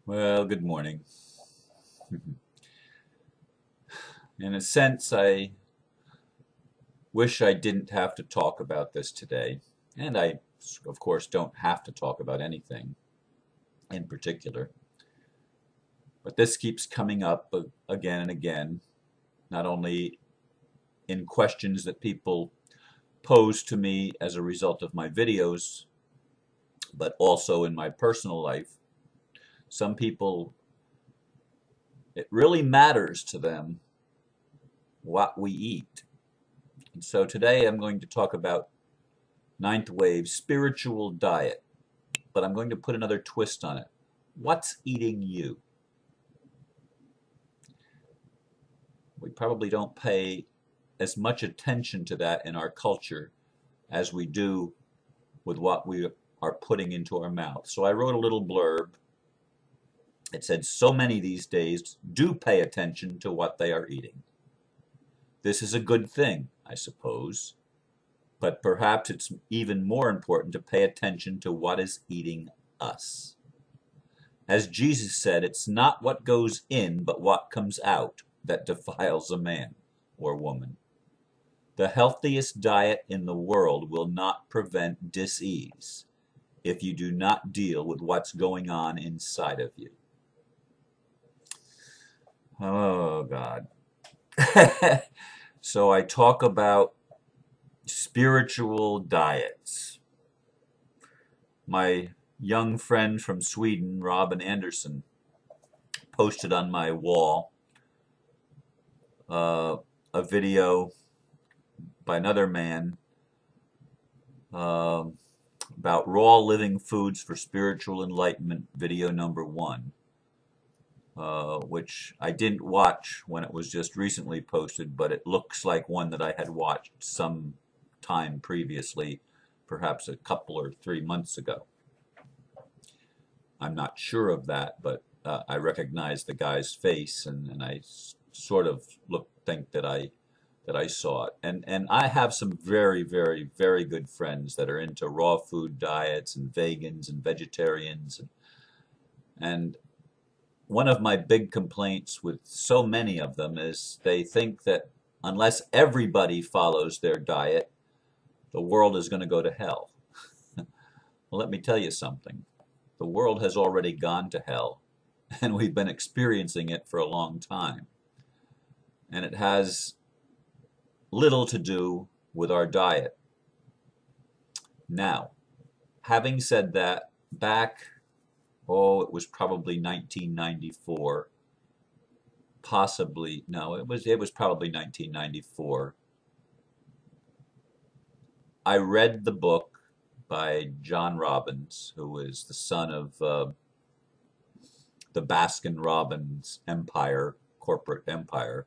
Well, good morning. In a sense, I wish I didn't have to talk about this today. And I, of course, don't have to talk about anything in particular. But this keeps coming up again and again, not only in questions that people pose to me as a result of my videos, but also in my personal life. Some people, it really matters to them what we eat. And so today I'm going to talk about ninth wave spiritual diet, but I'm going to put another twist on it. What's eating you? We probably don't pay as much attention to that in our culture as we do with what we are putting into our mouth. So I wrote a little blurb. It said, so many these days do pay attention to what they are eating. This is a good thing, I suppose, but perhaps it's even more important to pay attention to what is eating us. As Jesus said, it's not what goes in, but what comes out that defiles a man or woman. The healthiest diet in the world will not prevent dis-ease if you do not deal with what's going on inside of you. Oh, God. So I talk about spiritual diets. My young friend from Sweden, Robin Anderson, posted on my wall a video by another man uh, about raw living foods for spiritual enlightenment, video number 1, which I didn't watch when it was just recently posted, but it looks like one that I had watched some time previously, perhaps a couple or 3 months ago. I'm not sure of that, but I recognize the guy's face, and I sort of think that I saw it. And I have some very, very, very good friends that are into raw food diets and vegans and vegetarians. And one of my big complaints with so many of them is they think that unless everybody follows their diet, the world is going to go to hell. Well, let me tell you something. The world has already gone to hell, and we've been experiencing it for a long time. And it has little to do with our diet. Now, having said that, it was probably 1994, possibly, no, it was probably 1994. I read the book by John Robbins, who is the son of the Baskin-Robbins empire, corporate empire,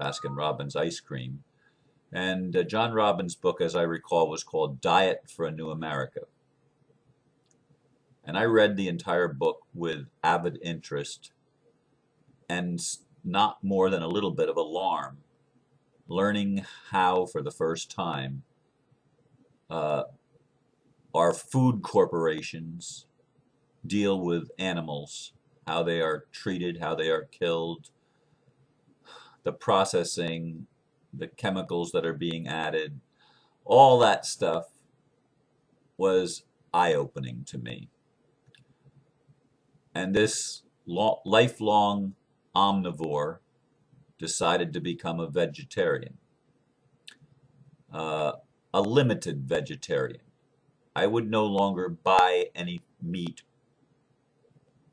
Baskin-Robbins ice cream. And John Robbins' book, as I recall, was called Diet for a New America. And I read the entire book with avid interest and not more than a little bit of alarm, learning how, for the first time, our food corporations deal with animals, how they are treated, how they are killed, the processing, the chemicals that are being added, all that stuff was eye-opening to me. And this lifelong omnivore decided to become a vegetarian, a limited vegetarian. I would no longer buy any meat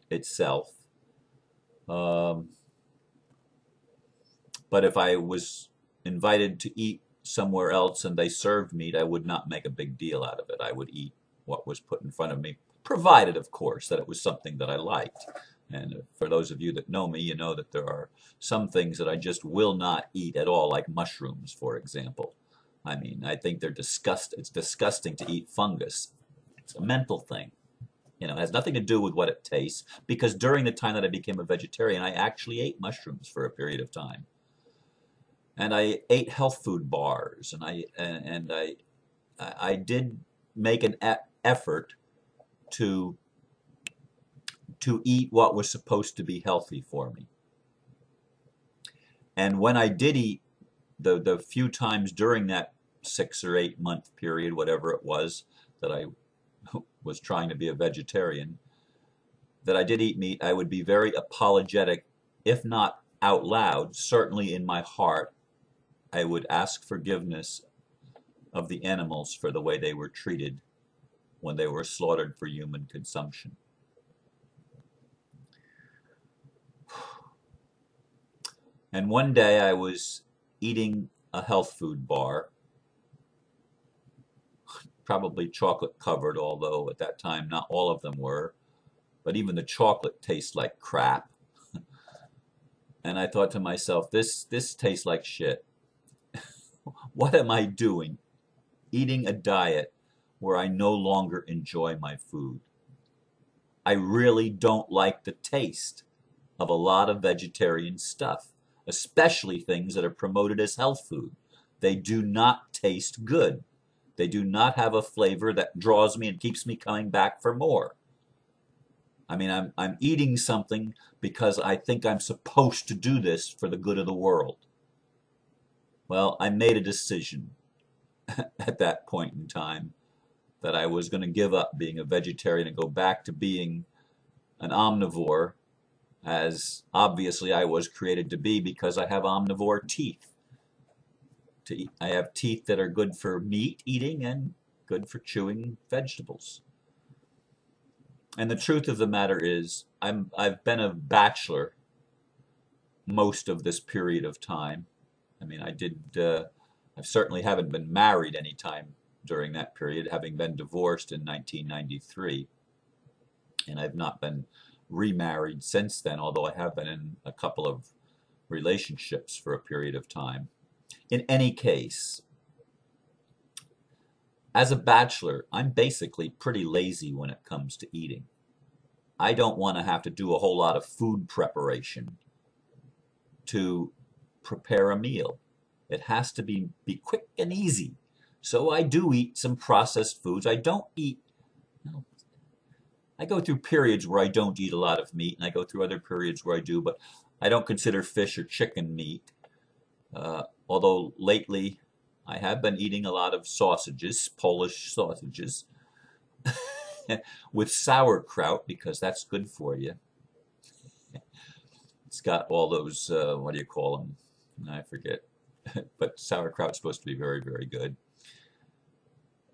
itself. But if I was invited to eat somewhere else and they served meat, I would not make a big deal out of it. I would eat what was put in front of me, provided, of course, that it was something that I liked. And for those of you that know me, you know that there are some things that I just will not eat at all, like mushrooms, for example. I mean, I think they're disgusting. It's disgusting to eat fungus. It's a mental thing. You know, it has nothing to do with what it tastes, because during the time that I became a vegetarian, I actually ate mushrooms for a period of time. And I ate health food bars, and I did make an effort to to eat what was supposed to be healthy for me. And when I did eat, the few times during that 6 or 8 month period, whatever it was, that I was trying to be a vegetarian, that I did eat meat, I would be very apologetic, if not out loud, certainly in my heart. I would ask forgiveness of the animals for the way they were treated when they were slaughtered for human consumption. And one day I was eating a health food bar, probably chocolate covered, although at that time not all of them were, but even the chocolate tastes like crap. And I thought to myself, this tastes like shit. What am I doing? Eating a diet where I no longer enjoy my food. I really don't like the taste of a lot of vegetarian stuff, especially things that are promoted as health food. They do not taste good. They do not have a flavor that draws me and keeps me coming back for more. I mean, I'm eating something because I think I'm supposed to do this for the good of the world. Well, I made a decision at that point in time that I was going to give up being a vegetarian and go back to being an omnivore, as obviously I was created to be, because I have omnivore teeth. I have teeth that are good for meat eating and good for chewing vegetables. And the truth of the matter is, I've been a bachelor most of this period of time. I mean, I certainly haven't been married any time during that period, having been divorced in 1993. And I've not been remarried since then, although I have been in a couple of relationships for a period of time. In any case, as a bachelor, I'm basically pretty lazy when it comes to eating. I don't want to have to do a whole lot of food preparation to prepare a meal. It has to be quick and easy. So I do eat some processed foods. I don't eat, I go through periods where I don't eat a lot of meat, and I go through other periods where I do, but I don't consider fish or chicken meat. Although lately I have been eating a lot of sausages, Polish sausages, with sauerkraut, because that's good for you. It's got all those, what do you call them? I forget. But sauerkraut's supposed to be very, very good.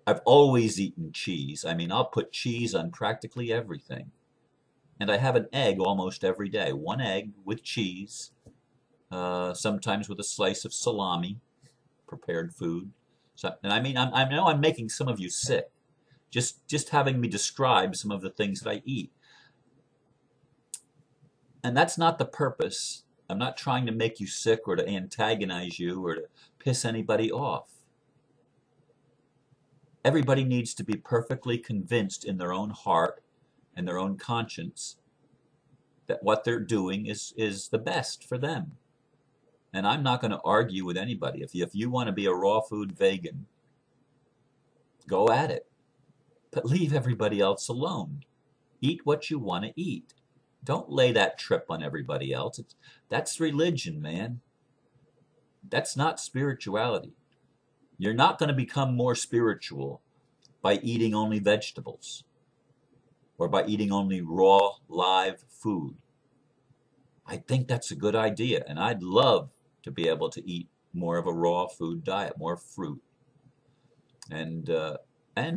I've always eaten cheese. I mean, I'll put cheese on practically everything. And I have an egg almost every day. One egg with cheese, sometimes with a slice of salami, prepared food. So, and I mean, I know I'm making some of you sick, just having me describe some of the things that I eat. And that's not the purpose. I'm not trying to make you sick or to antagonize you or to piss anybody off. Everybody needs to be perfectly convinced in their own heart and their own conscience that what they're doing is the best for them. And I'm not going to argue with anybody. If you want to be a raw food vegan, go at it. But leave everybody else alone. Eat what you want to eat. Don't lay that trip on everybody else. That's religion, man. That's not spirituality. You're not going to become more spiritual by eating only vegetables or by eating only raw, live food. I think that's a good idea, and I'd love to be able to eat more of a raw food diet, more fruit, and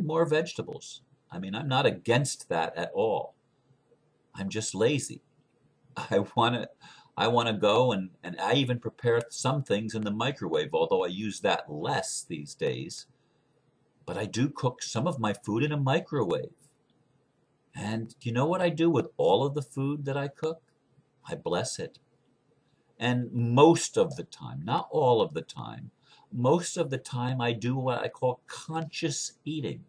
more vegetables. I mean, I'm not against that at all. I'm just lazy. I want to go and I even prepare some things in the microwave, although I use that less these days. But I do cook some of my food in a microwave. And you know what I do with all of the food that I cook? I bless it. And most of the time, not all of the time, most of the time I do what I call conscious eating.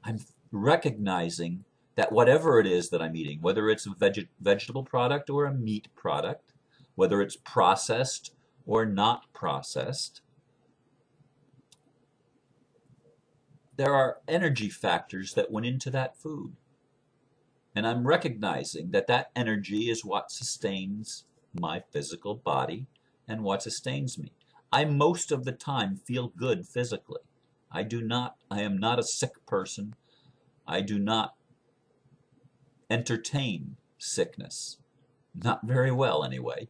I'm recognizing that whatever it is that I'm eating, whether it's a vegetable product or a meat product, whether it's processed or not processed, there are energy factors that went into that food. And I'm recognizing that that energy is what sustains my physical body and what sustains me. I most of the time feel good physically. I am not a sick person. I do not entertain sickness. Not very well, anyway.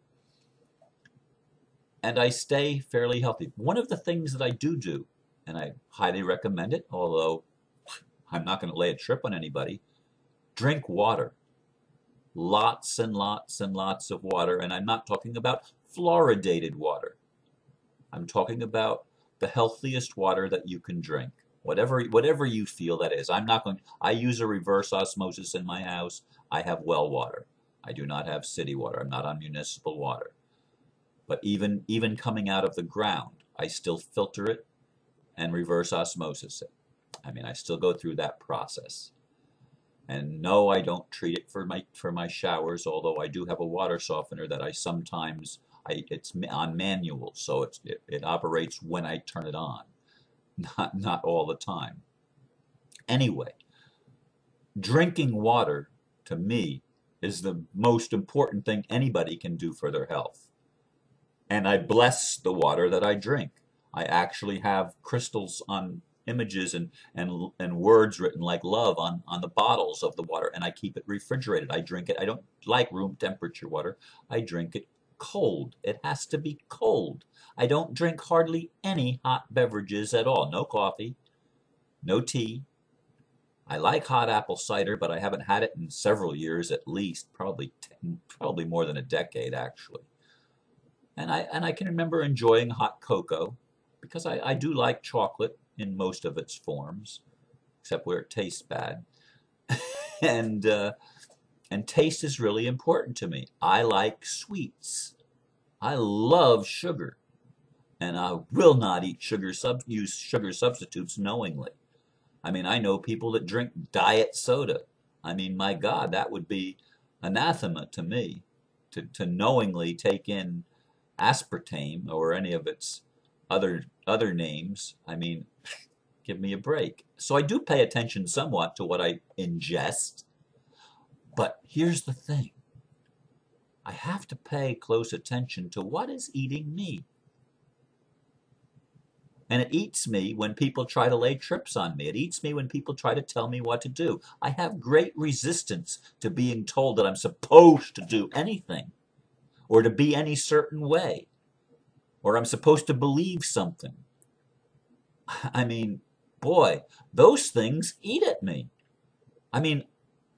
And I stay fairly healthy. One of the things that I do, and I highly recommend it, although I'm not going to lay a trip on anybody, drink water. Lots and lots and lots of water. And I'm not talking about fluoridated water. I'm talking about the healthiest water that you can drink. Whatever you feel that is. I use a reverse osmosis in my house. I have well water. I do not have city water. I'm not on municipal water. But even coming out of the ground, I still filter it and reverse osmosis it. I mean, I still go through that process. And no, I don't treat it for my showers, although I do have a water softener that it's on manual, so it operates when I turn it on, not all the time. Anyway, drinking water to me is the most important thing anybody can do for their health. And I bless the water that I drink. I actually have crystals on images and words written like love on the bottles of the water, and I keep it refrigerated. I drink it. I don't like room temperature water. I drink it cold. It has to be cold. I don't drink hardly any hot beverages at all. No coffee, no tea. I like hot apple cider, but I haven't had it in several years at least, probably more than a decade actually. And I can remember enjoying hot cocoa because I do like chocolate in most of its forms, except where it tastes bad. and and taste is really important to me. I like sweets. I love sugar, and I will not use sugar substitutes knowingly. I mean, I know people that drink diet soda. I mean, my God, that would be anathema to me to knowingly take in aspartame or any of its other names. I mean, give me a break. So I do pay attention somewhat to what I ingest, but here's the thing. I have to pay close attention to what is eating me. And it eats me when people try to lay trips on me. It eats me when people try to tell me what to do. I have great resistance to being told that I'm supposed to do anything, or to be any certain way, or I'm supposed to believe something. I mean, boy, those things eat at me. I mean,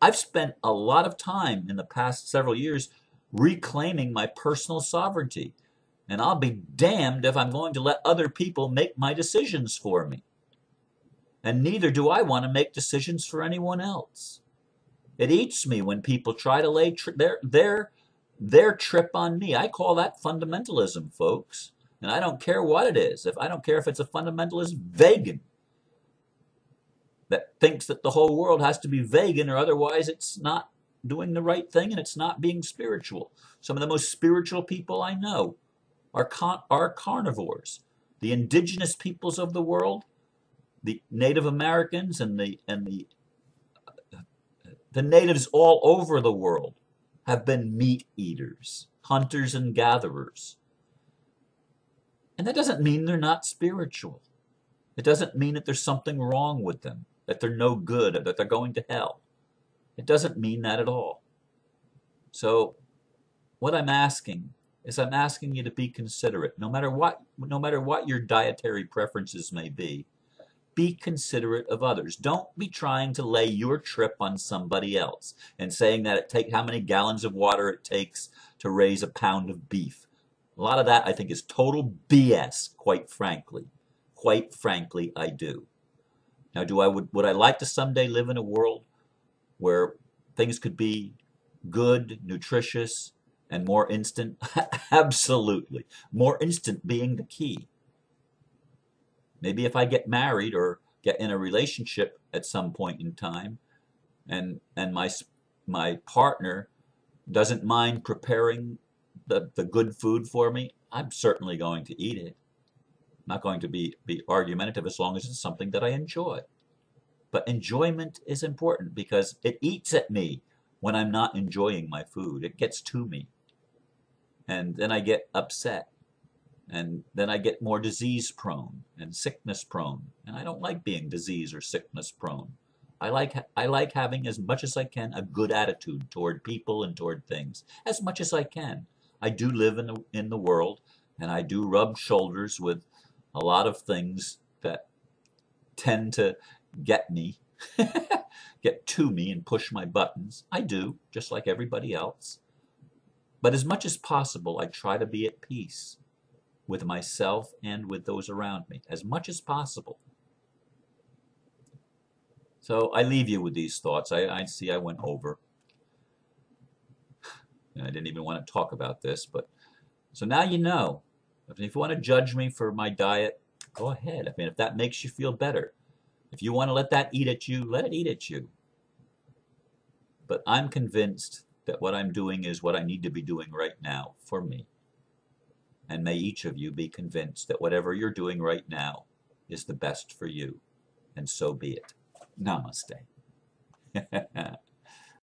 I've spent a lot of time in the past several years reclaiming my personal sovereignty, and I'll be damned if I'm going to let other people make my decisions for me. And neither do I want to make decisions for anyone else. It eats me when people try to lay their trip on me. I call that fundamentalism, folks. And I don't care what it is. I don't care if it's a fundamentalist vegan that thinks that the whole world has to be vegan or otherwise it's not doing the right thing and it's not being spiritual. Some of the most spiritual people I know are carnivores. The indigenous peoples of the world, the Native Americans and the natives all over the world have been meat eaters, hunters and gatherers. And that doesn't mean they're not spiritual. It doesn't mean that there's something wrong with them, that they're no good, or that they're going to hell. It doesn't mean that at all. So what I'm asking is I'm asking you to be considerate. No matter what your dietary preferences may be considerate of others. Don't be trying to lay your trip on somebody else and saying that how many gallons of water it takes to raise a pound of beef. A lot of that I think is total BS, quite frankly. Quite frankly, I do. Now, would I like to someday live in a world where things could be good, nutritious, and more instant? Absolutely. More instant being the key. Maybe if I get married or get in a relationship at some point in time, and my partner doesn't mind preparing the good food for me, I'm certainly going to eat it. I'm not going to be argumentative as long as it's something that I enjoy. But enjoyment is important because it eats at me when I'm not enjoying my food. It gets to me. And then I get upset. And then I get more disease prone and sickness prone. And I don't like being disease or sickness prone. I like having, as much as I can, a good attitude toward people and toward things, as much as I can. I do live in the world, and I do rub shoulders with a lot of things that tend to get me, get to me and push my buttons. I do, just like everybody else. But as much as possible, I try to be at peace with myself and with those around me, as much as possible. So I leave you with these thoughts. I see I went over. And I didn't even want to talk about this, but so now you know. If you want to judge me for my diet, go ahead. I mean, if that makes you feel better. If you want to let that eat at you, let it eat at you. But I'm convinced that what I'm doing is what I need to be doing right now for me. And may each of you be convinced that whatever you're doing right now is the best for you. And so be it. Namaste.